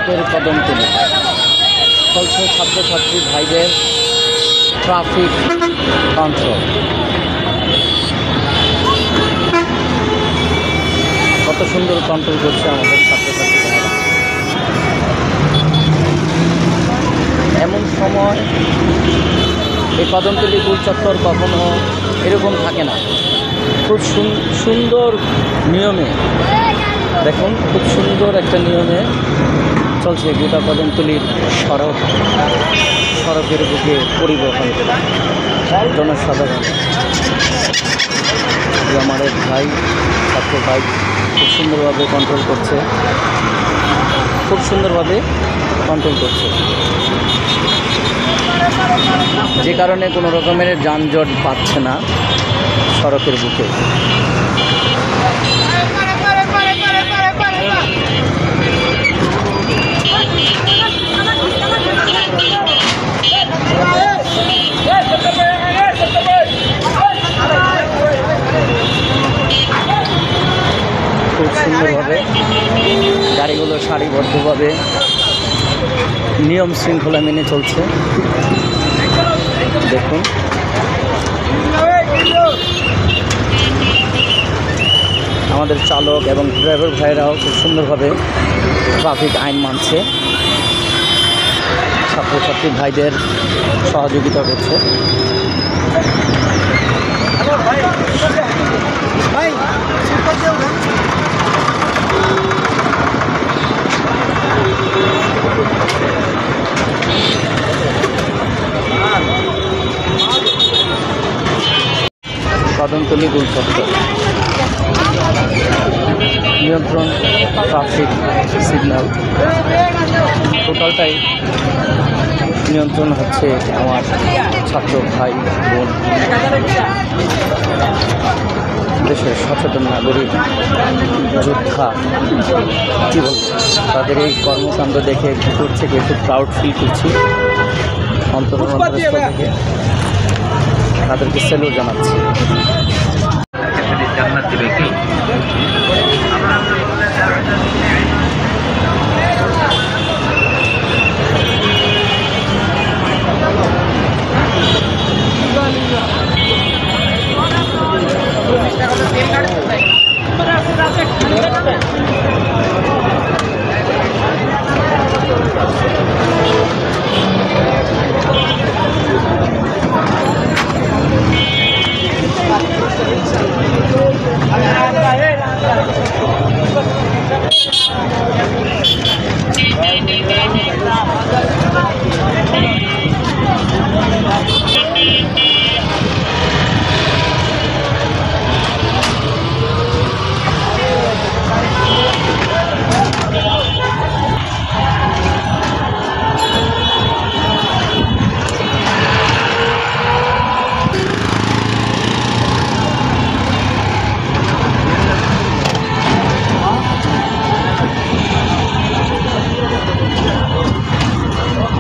সড়কের কদমতলী চলছে ছাত্রছাত্রী ভাইদের ট্রাফিক কন্ট্রোল। কত সুন্দর কন্ট্রোল করছে আমাদের ছাত্রছাত্রী ভাইরা। এমন সময় এই কদমতলী গোল চত্বর কখনো এরকম থাকে না। খুব সুন্দর নিয়মে, দেখুন খুব সুন্দর একটা নিয়মে চলছে গোটা কদমতলীর সড়কের বুকে পরিবহন জনসাধারণ। আমার এক ভাই, ছাত্র ভাই খুব সুন্দরভাবে কন্ট্রোল করছে, যে কারণে কোনো রকমের যানজট পাচ্ছে না সড়কের বুকে। খুব সুন্দরভাবে গাড়িগুলো সারিবদ্ধভাবে নিয়ম শৃঙ্খলা মেনে চলছে। দেখুন আমাদের চালক এবং ড্রাইভার ভাইরাও খুব সুন্দরভাবে ট্রাফিক আইন মানছে, ছাত্রছাত্রী ভাইদের সহযোগিতা করছে। কদমতলী গোল চত্বর নিয়ন্ত্রণ ট্রাফিক সিগন্যাল টোটালটাই নিয়ন্ত্রণ হচ্ছে আমার ছাত্র ভাই বোন, দেশের সচেতন নাগরিক যোদ্ধা। কী বলবো, তাদের এই কর্মকাণ্ড দেখে ভিতর থেকে খুব প্রাউড ফিল করছি। অন্তরস্থল থেকে তাদেরকে স্যালুট জানাচ্ছি।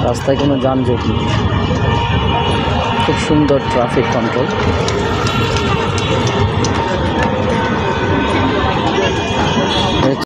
রাস্তায় কোনো যানজট নেই, খুব সুন্দর ট্রাফিক কন্ট্রোল।